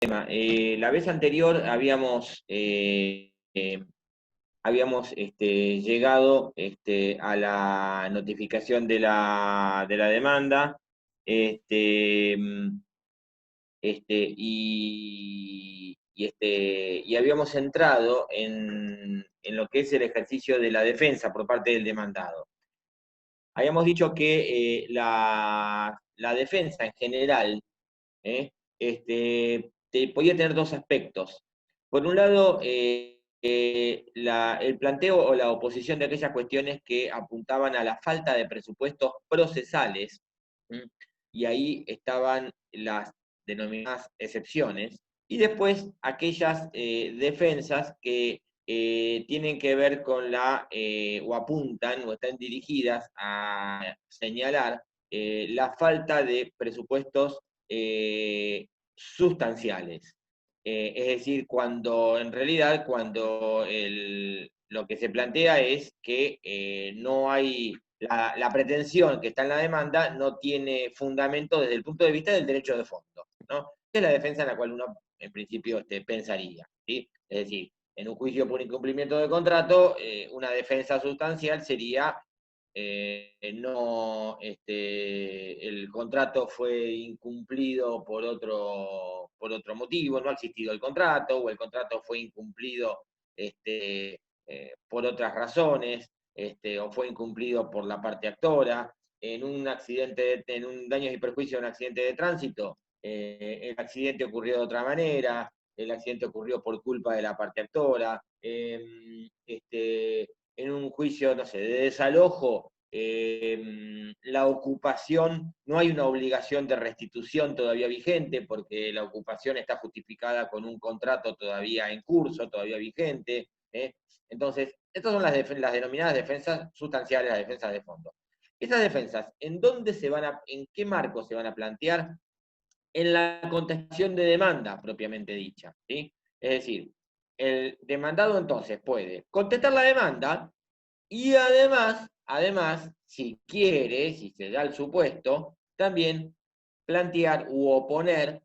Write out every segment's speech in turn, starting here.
La vez anterior habíamos llegado a la notificación de la demanda, este, y habíamos entrado en lo que es el ejercicio de la defensa por parte del demandado. Habíamos dicho que la defensa en general podía tener dos aspectos. Por un lado, el planteo o la oposición de aquellas cuestiones que apuntaban a la falta de presupuestos procesales, ¿m? Y ahí estaban las denominadas excepciones, y después aquellas defensas que tienen que ver con o apuntan o están dirigidas a señalar la falta de presupuestos sustanciales. Es decir, en realidad, lo que se plantea es que no hay, la pretensión que está en la demanda no tiene fundamento desde el punto de vista del derecho de fondo, ¿no? Es la defensa en la cual uno, en principio, pensaría, ¿sí? Es decir, en un juicio por incumplimiento de contrato, una defensa sustancial sería el contrato fue incumplido por otro motivo, no ha existido el contrato, o el contrato fue incumplido por otras razones, o fue incumplido por la parte actora. En un accidente, en un daños y perjuicios de un accidente de tránsito, el accidente ocurrió de otra manera, el accidente ocurrió por culpa de la parte actora. En un juicio, no sé, de desalojo, la ocupación, no hay una obligación de restitución todavía vigente, porque la ocupación está justificada con un contrato todavía en curso, todavía vigente. Entonces, estas son las denominadas defensas sustanciales, las defensas de fondo. Estas defensas, ¿en qué marco se van a plantear? En la contestación de demanda propiamente dicha, ¿sí? Es decir, el demandado entonces puede contestar la demanda y además, si quiere, si se da el supuesto, también plantear u oponer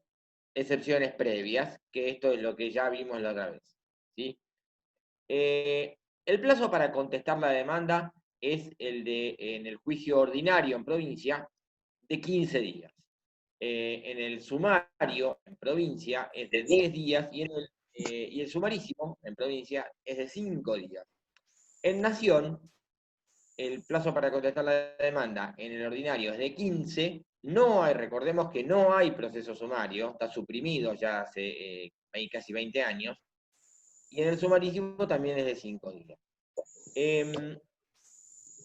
excepciones previas, que esto es lo que ya vimos la otra vez, ¿sí? El plazo para contestar la demanda es en el juicio ordinario en provincia, de 15 días. En el sumario en provincia es de 10 días y el sumarísimo en provincia es de 5 días. En Nación, el plazo para contestar la demanda en el ordinario es de 15, recordemos que no hay proceso sumario, está suprimido ya hace hay casi 20 años, y en el sumarísimo también es de 5 días.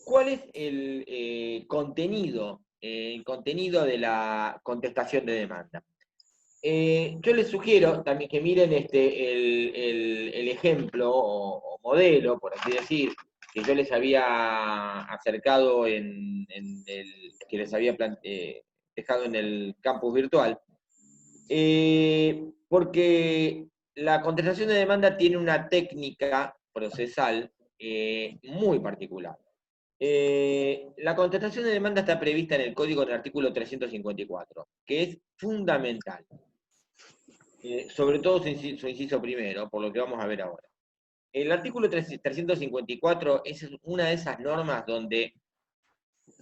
¿Cuál es el contenido de la contestación de demanda? Yo les sugiero también que miren el ejemplo o modelo, por así decir, que yo les había acercado que les había dejado en el campus virtual, porque la contestación de demanda tiene una técnica procesal muy particular. La contestación de demanda está prevista en el código del artículo 354, que es fundamental. Sobre todo su inciso primero, por lo que vamos a ver ahora. El artículo 354 es una de esas normas donde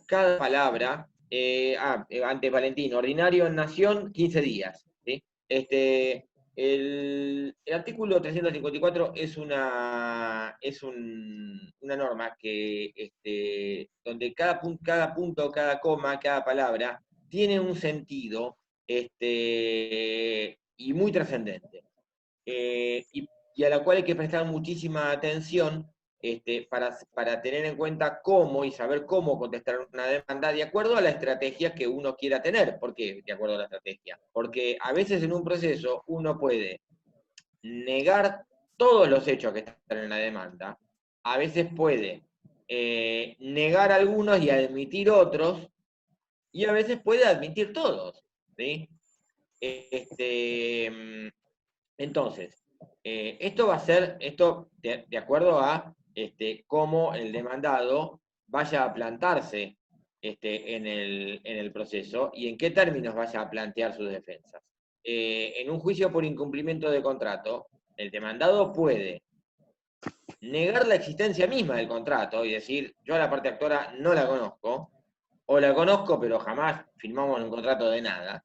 cada palabra, ante Valentino, ordinario en Nación, 15 días. ¿Sí? El artículo 354 es una norma donde cada punto, cada coma, cada palabra tiene un sentido y muy trascendente. Y a la cual hay que prestar muchísima atención para tener en cuenta cómo y saber cómo contestar una demanda de acuerdo a la estrategia que uno quiera tener. ¿Por qué de acuerdo a la estrategia? Porque a veces en un proceso uno puede negar todos los hechos que están en la demanda, a veces puede negar algunos y admitir otros, y a veces puede admitir todos. ¿Sí? Entonces, esto va a ser de acuerdo a cómo el demandado vaya a plantarse en el proceso y en qué términos vaya a plantear sus defensas. en un juicio por incumplimiento de contrato, el demandado puede negar la existencia misma del contrato y decir, yo a la parte actora no la conozco, o la conozco pero jamás firmamos un contrato de nada.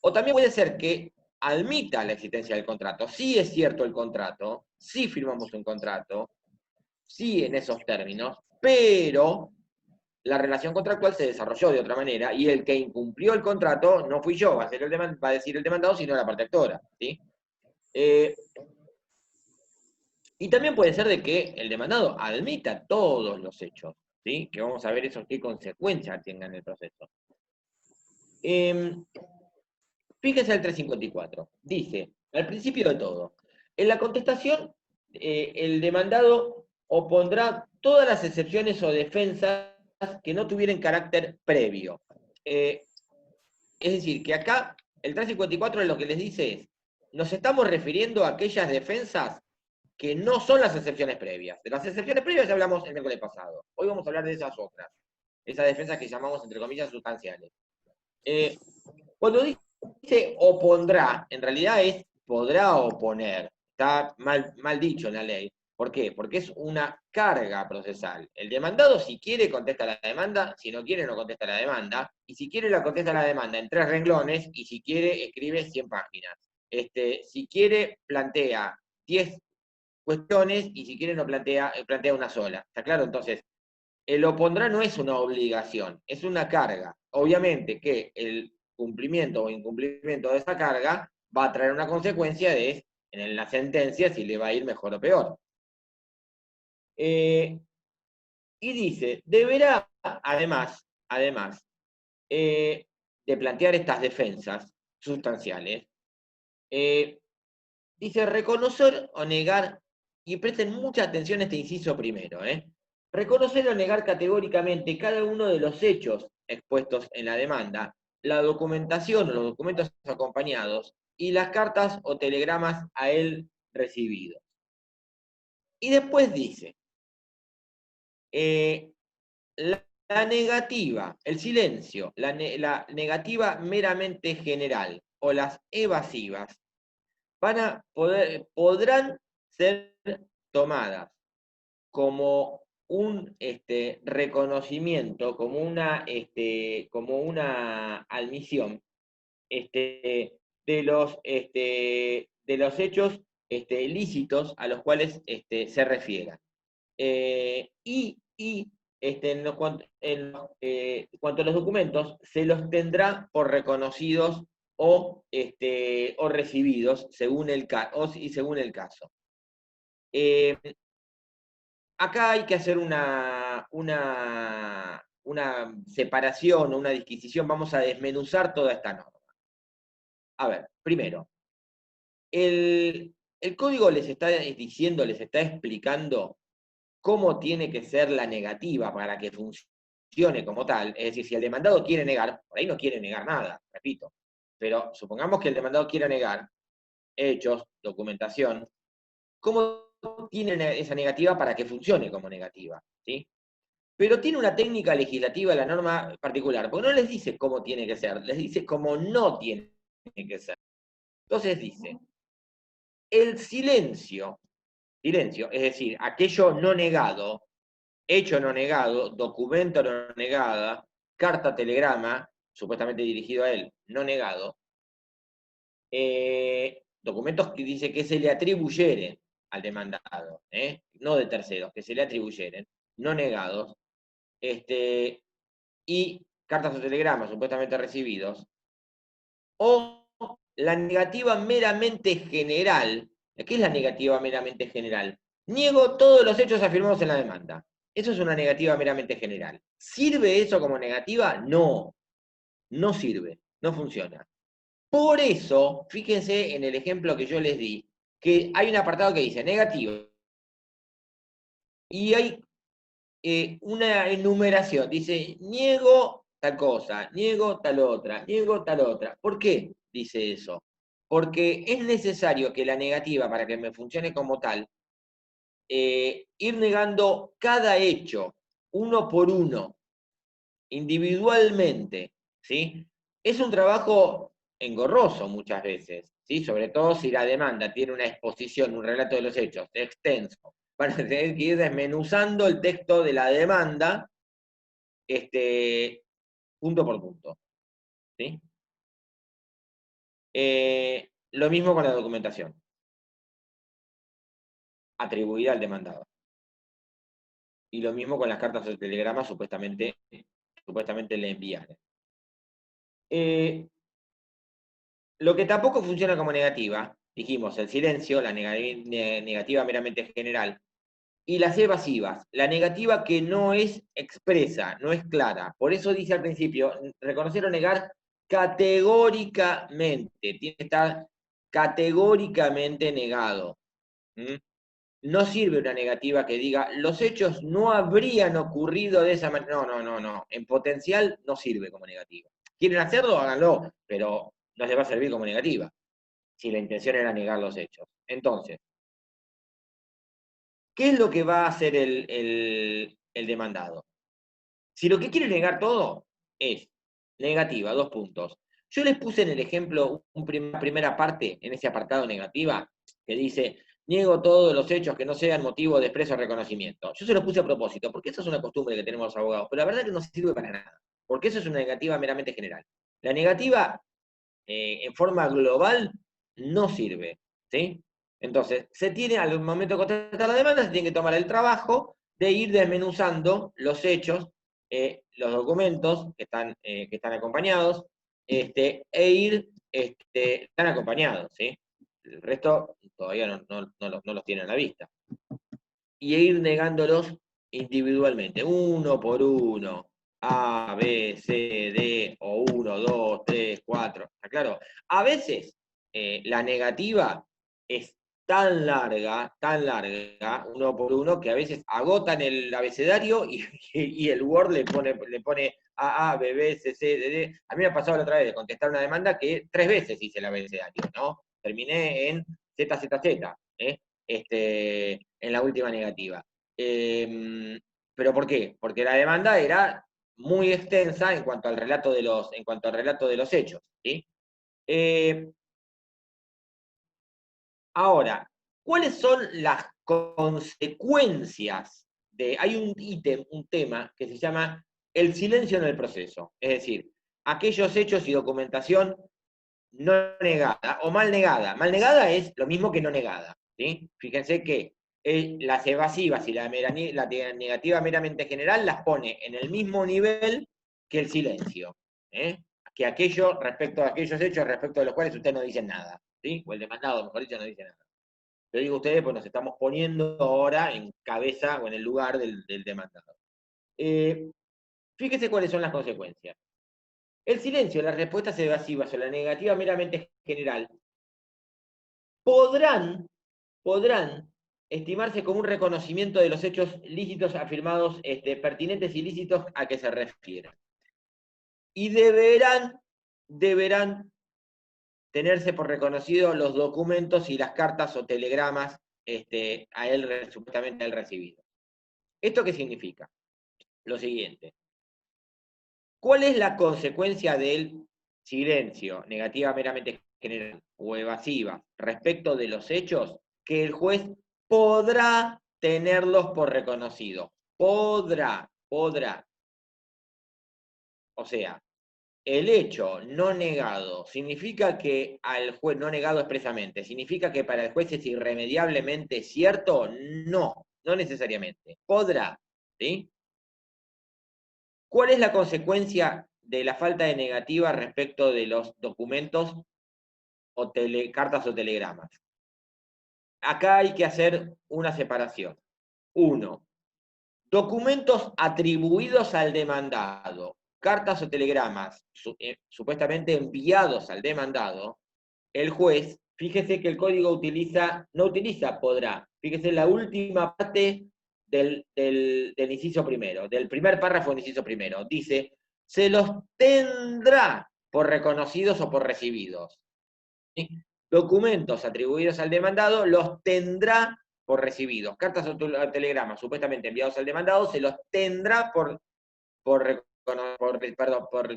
O también puede ser que admita la existencia del contrato. Sí es cierto el contrato, sí firmamos un contrato, sí en esos términos, pero la relación contractual se desarrolló de otra manera y el que incumplió el contrato no fui yo, va a decir el demandado, sino la parte actora. ¿Sí? Y también puede ser de que el demandado admita todos los hechos, ¿sí? Que vamos a ver esos qué consecuencias tengan en el proceso. Fíjense el 354. Dice, al principio de todo, en la contestación, el demandado opondrá todas las excepciones o defensas que no tuvieran carácter previo. Es decir, que acá el 354 lo que les dice es, nos estamos refiriendo a aquellas defensas que no son las excepciones previas. De las excepciones previas ya hablamos el miércoles pasado. Hoy vamos a hablar de esas otras. Esas defensas que llamamos, entre comillas, sustanciales. Cuando dice opondrá, en realidad es podrá oponer. Está mal dicho en la ley. ¿Por qué? Porque es una carga procesal. El demandado, si quiere, contesta la demanda, si no quiere, no contesta la demanda, y si quiere, la contesta la demanda en 3 renglones, y si quiere, escribe 100 páginas. Si quiere, plantea 10 cuestiones, y si quiere, no plantea una sola. ¿Está claro? Entonces, el opondrá no es una obligación, es una carga. Obviamente que el cumplimiento o incumplimiento de esa carga va a traer una consecuencia de en la sentencia si le va a ir mejor o peor. Y dice, deberá, además, de plantear estas defensas sustanciales, dice reconocer o negar, y presten mucha atención a este inciso primero, reconocer o negar categóricamente cada uno de los hechos expuestos en la demanda, la documentación o los documentos acompañados, y las cartas o telegramas a él recibidos. Y después dice, la negativa, el silencio, la negativa meramente general o las evasivas podrán ser tomadas como un reconocimiento, como una admisión de los hechos lícitos a los cuales se refieran. Y cuanto a los documentos, se los tendrá por reconocidos o recibidos según el caso. Acá hay que hacer una separación, una disquisición, vamos a desmenuzar toda esta norma. A ver, primero, el código les está diciendo, les está explicando cómo tiene que ser la negativa para que funcione como tal. Es decir, si el demandado quiere negar, por ahí no quiere negar nada, repito, pero supongamos que el demandado quiera negar hechos, documentación, ¿cómo tiene esa negativa para que funcione como negativa? ¿Sí? Pero tiene una técnica legislativa la norma particular, porque no les dice cómo tiene que ser, les dice cómo no tiene que ser. Entonces dice, el silencio, es decir, aquello no negado, hecho no negado, documento no negada, carta, telegrama, supuestamente dirigido a él, no negado, documentos que dice que se le atribuyeren al demandado, no de terceros, que se le atribuyeren, no negados, y cartas o telegramas supuestamente recibidos, o la negativa meramente general. ¿Qué es la negativa meramente general? Niego todos los hechos afirmados en la demanda. Eso es una negativa meramente general. ¿Sirve eso como negativa? No, no sirve, no funciona. Por eso, fíjense en el ejemplo que yo les di, que hay un apartado que dice negativo, y hay una enumeración, dice niego tal cosa, niego tal otra, niego tal otra. ¿Por qué dice eso? Porque es necesario que la negativa, para que me funcione como tal, ir negando cada hecho, uno por uno, individualmente, ¿sí? Es un trabajo engorroso muchas veces, ¿sí? Sobre todo si la demanda tiene una exposición, un relato de los hechos extenso. Van a tener que ir desmenuzando el texto de la demanda, punto por punto, ¿sí? Lo mismo con la documentación, atribuida al demandado. Y lo mismo con las cartas o telegramas supuestamente le enviaron. Lo que tampoco funciona como negativa, dijimos, el silencio, la negativa meramente general, y las evasivas, la negativa que no es expresa, no es clara. Por eso dice al principio, reconocer o negar categóricamente, tiene que estar categóricamente negado. ¿Mm? No sirve una negativa que diga, los hechos no habrían ocurrido de esa manera. No, no, no, no. En potencial no sirve como negativa. ¿Quieren hacerlo? Háganlo, pero no les va a servir como negativa, si la intención era negar los hechos. Entonces, ¿qué es lo que va a hacer el demandado? Si lo que quiere negar todo es negativa, 2 puntos. Yo les puse en el ejemplo una primera parte, en ese apartado negativa, que dice, niego todos los hechos que no sean motivo de expreso reconocimiento. Yo se los puse a propósito, porque esa es una costumbre que tenemos los abogados, pero la verdad es que no sirve para nada, porque eso es una negativa meramente general. La negativa, en forma global, no sirve, ¿sí? Entonces, se tiene, al momento de contratar la demanda, se tiene que tomar el trabajo de ir desmenuzando los hechos, los documentos que están acompañados, e ir, están acompañados, ¿sí? El resto todavía no los tienen a la vista. Y ir negándolos individualmente, uno por uno. A, B, C, D, o 1, 2, 3, 4. ¿Está claro? A veces la negativa es tan larga, uno por uno, que a veces agotan el abecedario y el Word le pone A, B, B, C, C, D, D. A mí me ha pasado la otra vez de contestar una demanda que 3 veces hice el abecedario, ¿no? Terminé en Z, Z, Z, en la última negativa. ¿Pero por qué? Porque la demanda era muy extensa en cuanto al relato de los hechos, ¿sí? Ahora, ¿cuáles son las consecuencias de... Hay un ítem, un tema que se llama el silencio en el proceso, es decir, aquellos hechos y documentación no negada o mal negada. Mal negada es lo mismo que no negada, ¿sí? Fíjense que las evasivas y la negativa meramente general las pone en el mismo nivel que el silencio, ¿eh? Que aquello respecto a aquellos hechos respecto de los cuales usted no dice nada, ¿sí? O el demandado, mejor dicho, no dice nada. Lo digo a ustedes, pues nos estamos poniendo ahora en cabeza o en el lugar del demandado. Fíjese cuáles son las consecuencias. El silencio, las respuestas evasivas o la negativa meramente general podrán estimarse como un reconocimiento de los hechos lícitos afirmados, pertinentes y lícitos a que se refieren. Y deberán tenerse por reconocido los documentos y las cartas o telegramas supuestamente a él recibido. ¿Esto qué significa? Lo siguiente. ¿Cuál es la consecuencia del silencio, negativa meramente general o evasiva, respecto de los hechos? Que el juez podrá tenerlos por reconocidos. Podrá. O sea, el hecho no negado significa que al juez, no negado expresamente, significa que para el juez es irremediablemente cierto. No, no necesariamente. Podrá, ¿sí? ¿Cuál es la consecuencia de la falta de negativa respecto de los documentos o cartas o telegramas? Acá hay que hacer una separación. 1. Documentos atribuidos al demandado, cartas o telegramas supuestamente enviados al demandado, el juez, fíjese que el código no utiliza podrá, fíjese la última parte del inciso primero, del primer párrafo del inciso primero, dice, se los tendrá por reconocidos o por recibidos. ¿Sí? Documentos atribuidos al demandado los tendrá por recibidos. Cartas o telegramas supuestamente enviados al demandado se los tendrá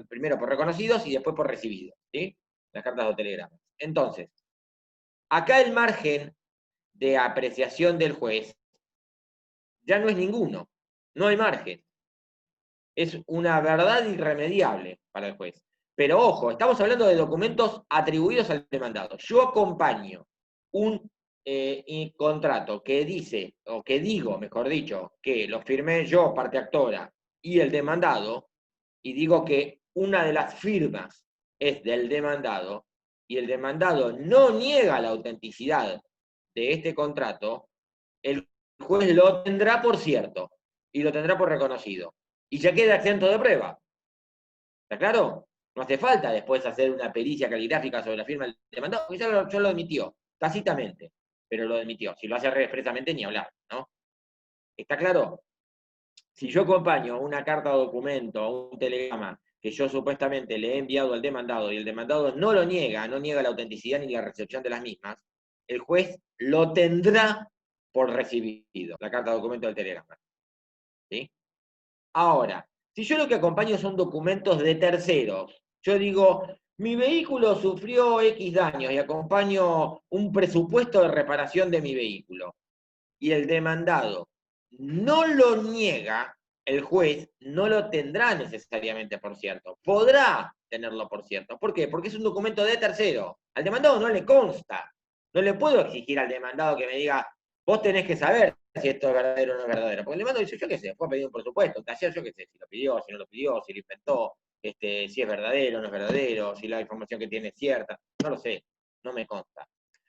primero por reconocidos y después por recibidos, ¿sí? las cartas de telegrama. Entonces, acá el margen de apreciación del juez ya no es ninguno, no hay margen. Es una verdad irremediable para el juez. Pero ojo, estamos hablando de documentos atribuidos al demandado. Yo acompaño un contrato que dice, o que digo, mejor dicho, que lo firmé yo, parte actora, y el demandado, y digo que una de las firmas es del demandado, y el demandado no niega la autenticidad de este contrato, el juez lo tendrá por cierto, y lo tendrá por reconocido. Y ya queda exento de prueba. ¿Está claro? No hace falta después hacer una pericia caligráfica sobre la firma del demandado, porque ya lo admitió, tácitamente, pero lo admitió. Si lo hace expresamente, ni hablar, ¿no? ¿Está claro? Si yo acompaño una carta o documento o un telegrama que yo supuestamente le he enviado al demandado y el demandado no lo niega, no niega la autenticidad ni la recepción de las mismas, el juez lo tendrá por recibido, la carta o documento del telegrama. ¿Sí? Ahora, si yo lo que acompaño son documentos de terceros, yo digo, mi vehículo sufrió X daños y acompaño un presupuesto de reparación de mi vehículo, y el demandado no lo niega, el juez no lo tendrá necesariamente por cierto, podrá tenerlo por cierto. ¿Por qué? Porque es un documento de tercero. Al demandado no le consta. No le puedo exigir al demandado que me diga, vos tenés que saber si esto es verdadero o no es verdadero. Porque el demandado dice, yo qué sé, fue a pedir un presupuesto, taller, yo qué sé, si lo pidió, si no lo pidió, si lo inventó, si es verdadero o no es verdadero, si la información que tiene es cierta, no lo sé, no me consta.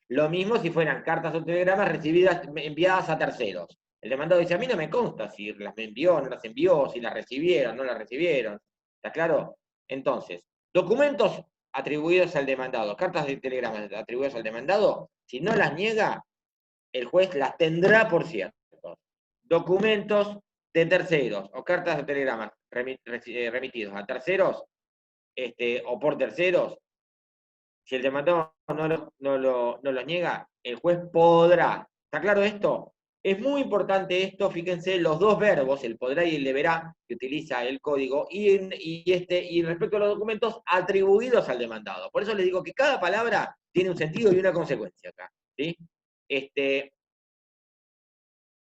Lo mismo si fueran cartas o telegramas recibidas, enviadas a terceros. El demandado dice, a mí no me consta si las envió, no las envió, si las recibieron, no las recibieron. ¿Está claro? Entonces, documentos atribuidos al demandado, cartas de telegramas atribuidas al demandado, si no las niega, el juez las tendrá por cierto. Documentos de terceros o cartas de telegramas remitidos a terceros o por terceros, si el demandado no lo niega, el juez podrá. ¿Está claro esto? Es muy importante esto, fíjense, los dos verbos, el podrá y el deberá, que utiliza el código, y respecto a los documentos atribuidos al demandado. Por eso les digo que cada palabra tiene un sentido y una consecuencia acá. ¿Sí?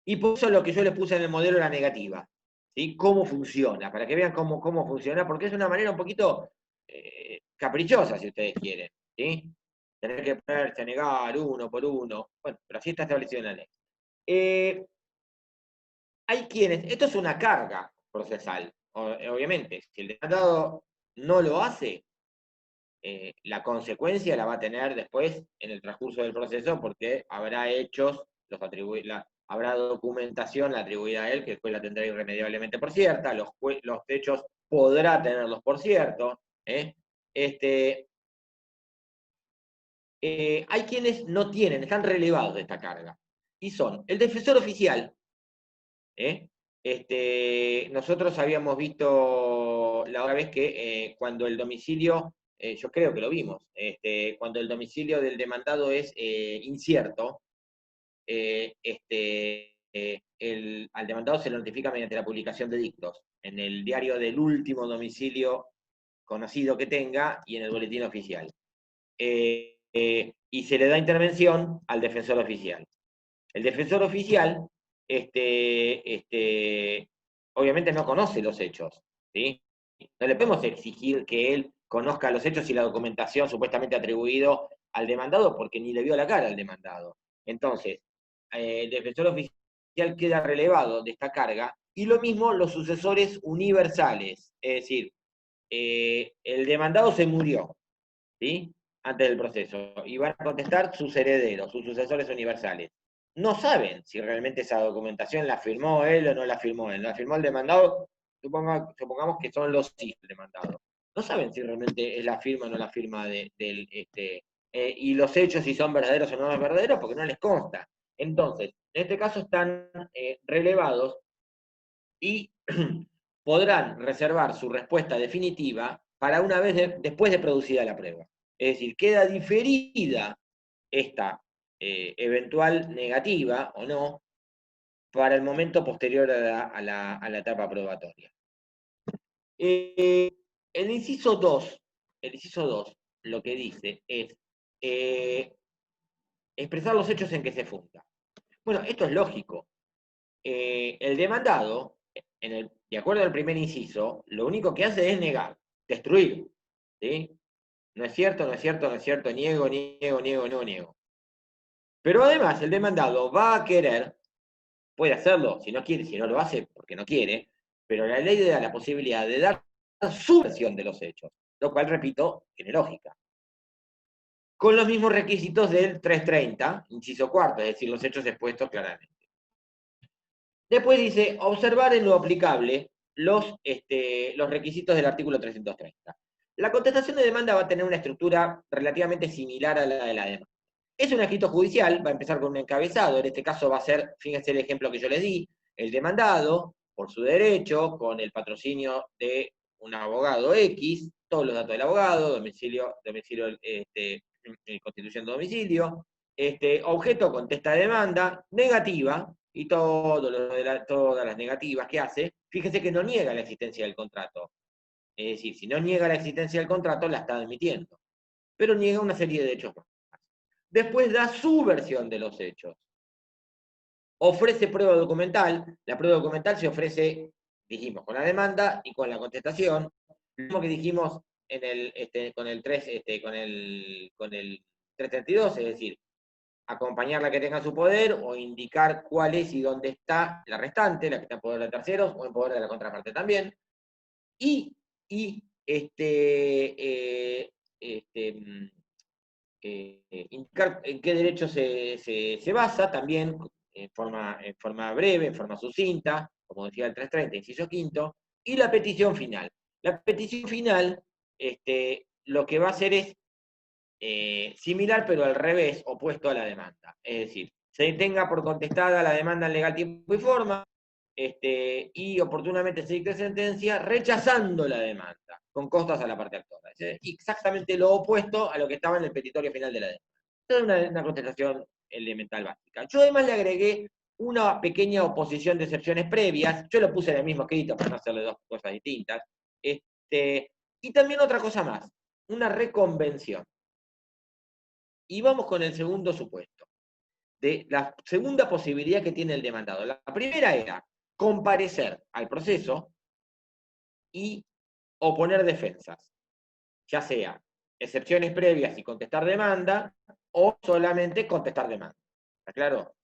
Y por eso lo que yo les puse en el modelo era negativa. ¿Sí? Cómo funciona, para que vean cómo funciona, porque es una manera un poquito caprichosa, si ustedes quieren. ¿Sí? Tener que ponerse a negar uno por uno. Bueno, pero así está establecido en la ley. Hay quienes, esto es una carga procesal, obviamente, si el demandado no lo hace, la consecuencia la va a tener después en el transcurso del proceso porque habrá hechos, habrá documentación atribuida a él que después la tendrá irremediablemente por cierta, los hechos podrá tenerlos por cierto. Hay quienes no tienen, están relevados de esta carga, y son el defensor oficial. Nosotros habíamos visto la otra vez que cuando el domicilio, yo creo que lo vimos, cuando el domicilio del demandado es incierto, al demandado se lo notifica mediante la publicación de dictos en el diario del último domicilio conocido que tenga y en el boletín oficial. Y se le da intervención al defensor oficial. El defensor oficial, obviamente no conoce los hechos, ¿sí? No le podemos exigir que él conozca los hechos y la documentación supuestamente atribuido al demandado porque ni le vio la cara al demandado. Entonces, el defensor oficial queda relevado de esta carga y lo mismo los sucesores universales, es decir, el demandado se murió, ¿sí? Antes del proceso, y van a contestar sus herederos, sus sucesores universales. No saben si realmente esa documentación la firmó él o no la firmó él. La firmó el demandado, supongamos que son los hijos del demandado. No saben si realmente es la firma o no la firma y los hechos si son verdaderos o no son verdaderos porque no les consta. Entonces, en este caso están relevados y podrán reservar su respuesta definitiva para una vez después de producida la prueba. Es decir, queda diferida esta eventual negativa o no para el momento posterior a la etapa probatoria. El inciso 2, lo que dice es expresar los hechos en que se funda. Bueno, esto es lógico. El demandado, de acuerdo al primer inciso, lo único que hace es negar, destruir. ¿Sí? No es cierto, no es cierto, no es cierto, niego, niego, niego, no niego. Pero además el demandado va a querer, puede hacerlo, si no quiere, si no lo hace porque no quiere, pero la ley le da la posibilidad de dar su versión de los hechos, lo cual, repito, tiene lógica. Con los mismos requisitos del 330, inciso cuarto, es decir, los hechos expuestos claramente. Después dice, observar en lo aplicable los requisitos del artículo 330. La contestación de demanda va a tener una estructura relativamente similar a la de la demanda. Es un escrito judicial, va a empezar con un encabezado, en este caso va a ser, fíjense el ejemplo que yo les di, el demandado, por su derecho, con el patrocinio de un abogado X, todos los datos del abogado, domicilio, constitución de domicilio, objeto contesta demanda, negativa, y todas las negativas que hace, fíjese que no niega la existencia del contrato. Es decir, si no niega la existencia del contrato, la está admitiendo. Pero niega una serie de hechos más. Después da su versión de los hechos. Ofrece prueba documental. La prueba documental se ofrece, dijimos, con la demanda y con la contestación. Lo mismo que dijimos con el 332, es decir, acompañar la que tenga su poder o indicar cuál es y dónde está la restante, la que está en poder de terceros o en poder de la contraparte también. Y indicar en qué derecho se basa también en forma breve, en forma sucinta, como decía el 330, inciso quinto, y la petición final. La petición final lo que va a hacer es similar, pero al revés, opuesto a la demanda. Es decir, se tenga por contestada la demanda en legal tiempo y forma, y oportunamente se dicte sentencia rechazando la demanda, con costas a la parte actora. Es exactamente lo opuesto a lo que estaba en el petitorio final de la demanda. Esta es una contestación elemental básica. Yo además le agregué una pequeña oposición de excepciones previas, yo lo puse en el mismo escrito para no hacerle dos cosas distintas, y también otra cosa más, una reconvención. Y vamos con el segundo supuesto, de la segunda posibilidad que tiene el demandado. La primera era comparecer al proceso y oponer defensas, ya sea excepciones previas y contestar demanda, o solamente contestar demanda. ¿Está claro?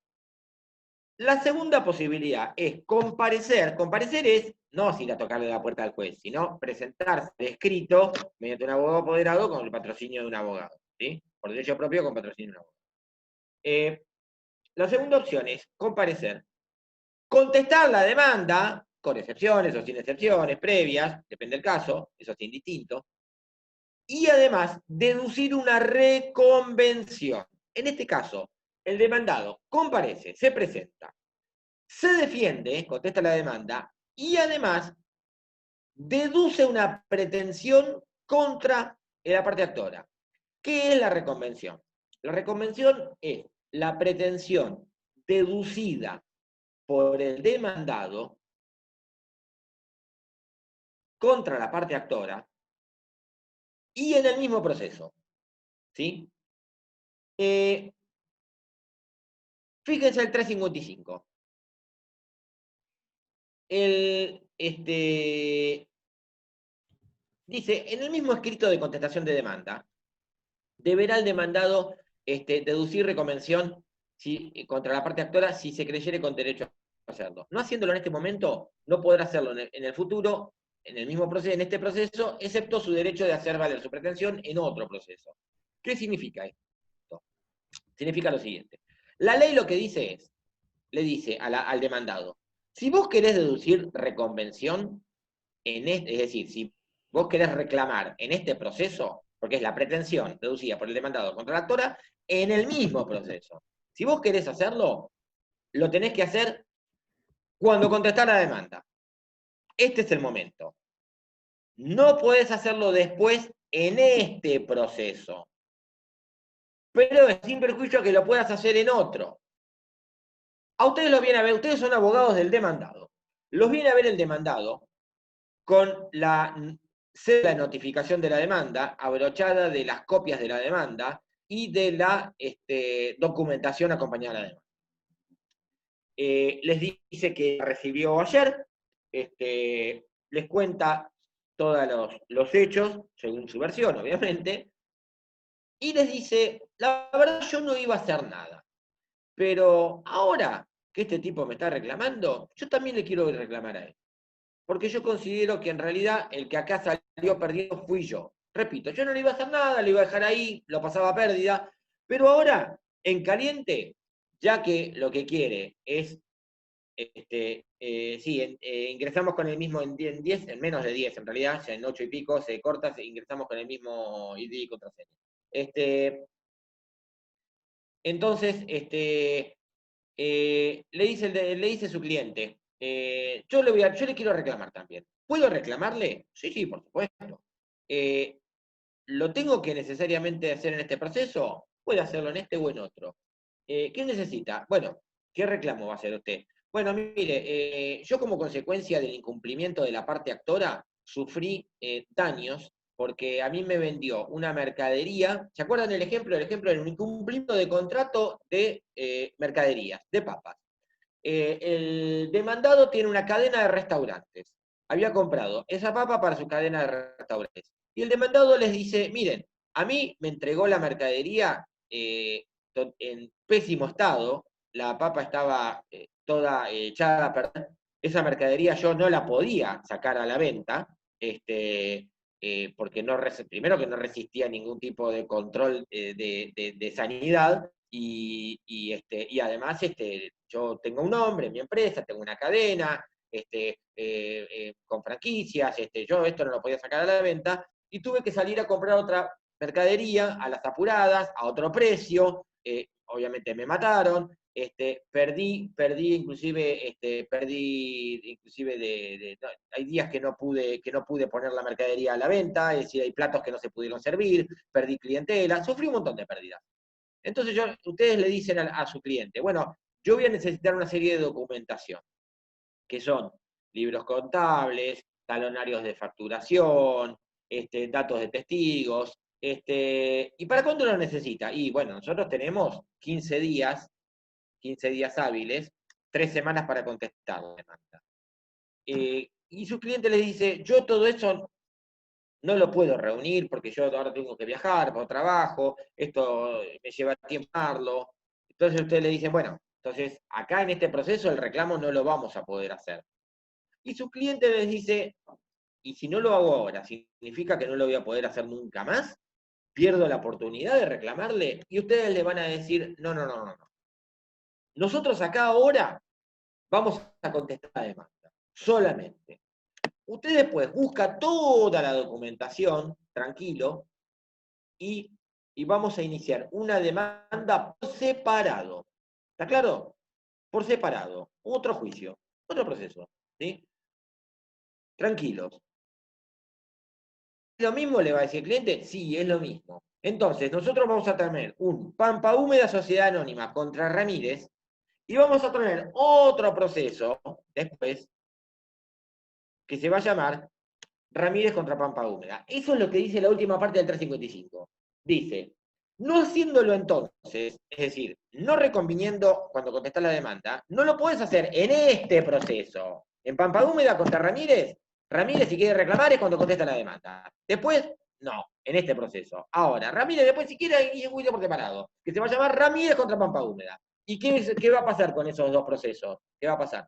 La segunda posibilidad es comparecer. Comparecer es no ir a tocarle la puerta al juez, sino presentarse escrito mediante un abogado apoderado con el patrocinio de un abogado. ¿Sí? Por derecho propio con patrocinio de un abogado. La segunda opción es comparecer. Contestar la demanda, con excepciones o sin excepciones previas, depende del caso, eso es indistinto. Y además, deducir una reconvención. En este caso, el demandado comparece, se presenta, se defiende, contesta la demanda, y además deduce una pretensión contra la parte actora. ¿Qué es la reconvención? La reconvención es la pretensión deducida por el demandado contra la parte actora y en el mismo proceso. ¿Sí? Fíjense el 355. Dice, en el mismo escrito de contestación de demanda, deberá el demandado deducir reconvención contra la parte actora si se creyere con derecho a hacerlo. No haciéndolo en este momento, no podrá hacerlo en el futuro, en el mismo proceso, en este proceso, excepto su derecho de hacer valer su pretensión en otro proceso. ¿Qué significa esto? Significa lo siguiente. La ley lo que dice es, le dice al demandado, si vos querés deducir reconvención, es decir, si vos querés reclamar en este proceso, porque es la pretensión deducida por el demandado contra la actora, en el mismo proceso. Si vos querés hacerlo, lo tenés que hacer cuando contestás la demanda. Este es el momento. No podés hacerlo después en este proceso. Pero es sin perjuicio que lo puedas hacer en otro. A ustedes los viene a ver, ustedes son abogados del demandado. Los viene a ver el demandado con la sé la notificación de la demanda, abrochada de las copias de la demanda y de la documentación acompañada de la demanda. Les dice que recibió ayer, les cuenta todos los hechos, según su versión, obviamente, y les dice, la verdad yo no iba a hacer nada, pero ahora que este tipo me está reclamando, yo también le quiero reclamar a él, porque yo considero que en realidad el que acá salió perdido fui yo. Repito, yo no le iba a hacer nada, le iba a dejar ahí, lo pasaba a pérdida, pero ahora, en caliente, ya que lo que quiere es sí, ingresamos con el mismo en 10, en menos de 10 en realidad, ya en 8 y pico se corta, ingresamos con el mismo ID y contraseña. Entonces, le dice su cliente, yo le quiero reclamar también. ¿Puedo reclamarle? Sí, sí, por supuesto. ¿Lo tengo que necesariamente hacer en este proceso? Puede hacerlo en este o en otro. ¿Qué necesita? Bueno, ¿qué reclamo va a hacer usted? Bueno, mire, yo como consecuencia del incumplimiento de la parte actora, sufrí daños porque a mí me vendió una mercadería. ¿Se acuerdan el ejemplo? El ejemplo del incumplimiento de contrato de mercaderías, de papas. El demandado tiene una cadena de restaurantes. Había comprado esa papa para su cadena de restaurantes. Y el demandado les dice, miren, a mí me entregó la mercadería en pésimo estado, la papa estaba toda echada a perder, esa mercadería yo no la podía sacar a la venta, porque primero que no resistía ningún tipo de control de sanidad, y además yo tengo un nombre en mi empresa, tengo una cadena, con franquicias, yo esto no lo podía sacar a la venta, y tuve que salir a comprar otra mercadería a las apuradas, a otro precio, obviamente me mataron, perdí inclusive, no, hay días que no pude poner la mercadería a la venta, es decir, hay platos que no se pudieron servir, perdí clientela, sufrí un montón de pérdidas. Entonces ustedes le dicen a su cliente, bueno, yo voy a necesitar una serie de documentación, que son libros contables, talonarios de facturación, datos de testigos, ¿y para cuándo lo necesita? Y bueno, nosotros tenemos 15 días hábiles, 3 semanas para contestar la demanda. Y su cliente les dice, yo todo eso no lo puedo reunir porque yo ahora tengo que viajar por trabajo, esto me lleva tiempo darlo. Entonces ustedes le dicen, bueno, entonces acá en este proceso el reclamo no lo vamos a poder hacer. Y su cliente les dice, y si no lo hago ahora, ¿significa que no lo voy a poder hacer nunca más? ¿Pierdo la oportunidad de reclamarle? Y ustedes le van a decir, no, no, no, no, no. Nosotros acá ahora vamos a contestar la demanda, solamente. Usted después busca toda la documentación, tranquilo, y, vamos a iniciar una demanda por separado. ¿Está claro? Por separado. Otro juicio, otro proceso. ¿Sí? Tranquilos. ¿Lo mismo le va a decir el cliente? Sí, es lo mismo. Entonces, nosotros vamos a tener un Pampa Húmeda Sociedad Anónima contra Ramírez y vamos a tener otro proceso después que se va a llamar Ramírez contra Pampa Húmeda. Eso es lo que dice la última parte del 355. Dice, no haciéndolo entonces, es decir, no reconviniendo cuando contestas la demanda, no lo puedes hacer en este proceso. En Pampa Húmeda contra Ramírez, Ramírez si quiere reclamar es cuando contesta la demanda. Después, no, en este proceso. Ahora, Ramírez después si quiere ir juicio por separado, que se va a llamar Ramírez contra Pampa Húmeda. ¿Y qué va a pasar con esos dos procesos? ¿Qué va a pasar?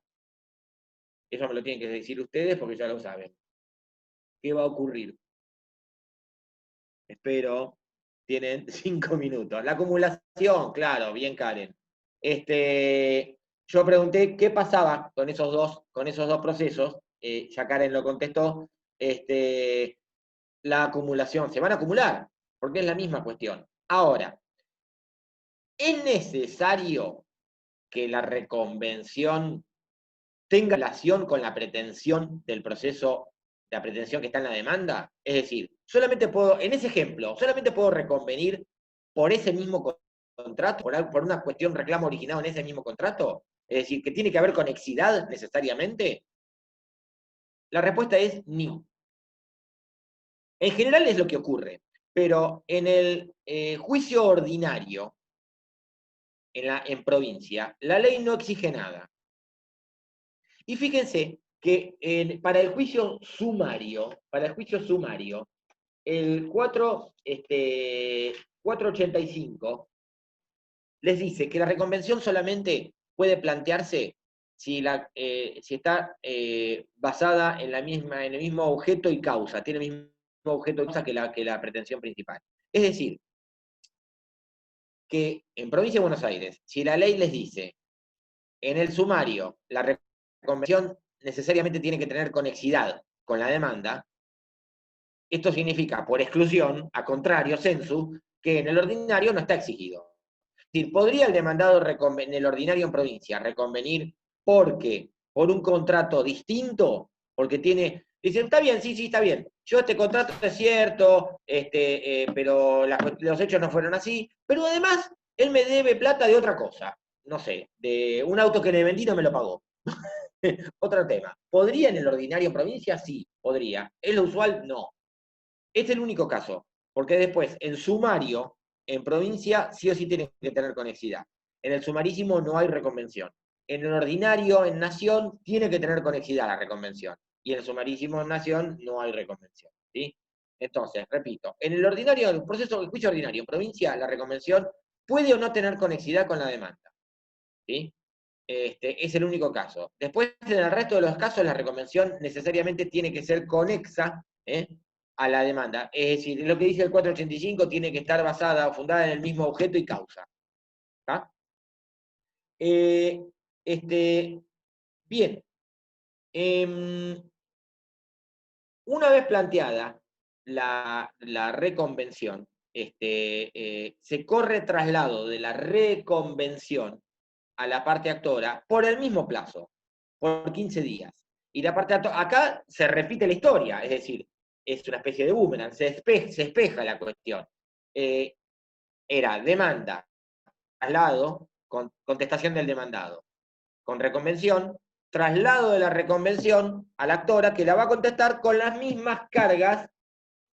Eso me lo tienen que decir ustedes porque ya lo saben. ¿Qué va a ocurrir? Espero, tienen 5 minutos. La acumulación, claro, bien Karen. Yo pregunté qué pasaba con esos dos procesos, ya Karen lo contestó, la acumulación, se van a acumular, porque es la misma cuestión. Ahora, ¿es necesario que la reconvención tenga relación con la pretensión del proceso, la pretensión que está en la demanda? Es decir, en ese ejemplo, solamente puedo reconvenir por ese mismo contrato, por una cuestión reclamo originado en ese mismo contrato. Es decir, que tiene que haber conexidad necesariamente. La respuesta es ni. En general es lo que ocurre, pero en el juicio ordinario, en provincia, la ley no exige nada. Y fíjense que para el juicio sumario, el 485 les dice que la reconvención solamente puede plantearse si está basada en el mismo objeto y causa, tiene el mismo objeto y causa que la pretensión principal. Es decir, que en Provincia de Buenos Aires, si la ley les dice en el sumario la reconvención necesariamente tiene que tener conexidad con la demanda, esto significa, por exclusión, a contrario, sensu, que en el ordinario no está exigido. Es decir, ¿podría el demandado en el ordinario en provincia reconvenir por un contrato distinto? Porque dicen, está bien, sí, está bien, yo este contrato es cierto, pero los hechos no fueron así, pero además él me debe plata de otra cosa, no sé, de un auto que le vendí no me lo pagó. Otro tema. ¿Podría en el ordinario en provincia? Sí, podría. ¿Es lo usual? No. Es el único caso, porque después, en sumario, en provincia, sí o sí tiene que tener conexidad. En el sumarísimo no hay reconvención. En el ordinario, en nación, tiene que tener conexidad la reconvención. Y en el sumarísimo, en nación, no hay reconvención. ¿Sí? Entonces, repito, en el ordinario, el proceso de juicio ordinario, en provincia, la reconvención puede o no tener conexidad con la demanda. ¿Sí? Es el único caso. Después, en el resto de los casos, la reconvención necesariamente tiene que ser conexa a la demanda. Es decir, lo que dice el 485 tiene que estar basada o fundada en el mismo objeto y causa. ¿Tá? Eh, este, bien. Una vez planteada la reconvención, se corre traslado de la reconvención a la parte actora por el mismo plazo, por 15 días. Y la parte actora, acá se repite la historia, es decir, es una especie de boomerang, se espeja la cuestión. Era demanda, traslado, contestación del demandado. Con reconvención, traslado de la reconvención a la actora que la va a contestar con las mismas cargas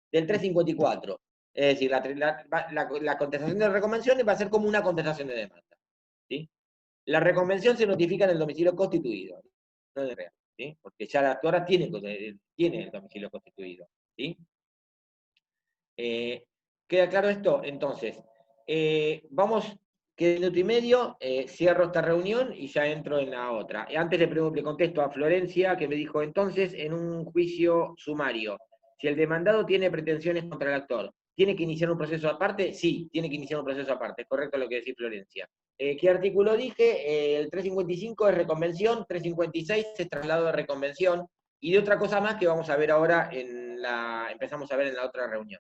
del 354. Es decir, la contestación de reconvención va a ser como una contestación de demanda. ¿Sí? La reconvención se notifica en el domicilio constituido, no en el real, ¿sí? Porque ya la actora tiene el domicilio constituido. ¿Sí? ¿Queda claro esto? Entonces, vamos, queda un minuto y medio, cierro esta reunión y ya entro en la otra. Antes le contesto a Florencia, que me dijo, entonces, en un juicio sumario, si el demandado tiene pretensiones contra el actor, ¿tiene que iniciar un proceso aparte? Sí, tiene que iniciar un proceso aparte, correcto lo que decía Florencia. ¿Qué artículo dije? El 355 es reconvención, 356 es traslado de reconvención, y de otra cosa más que vamos a ver ahora empezamos a ver en la otra reunión.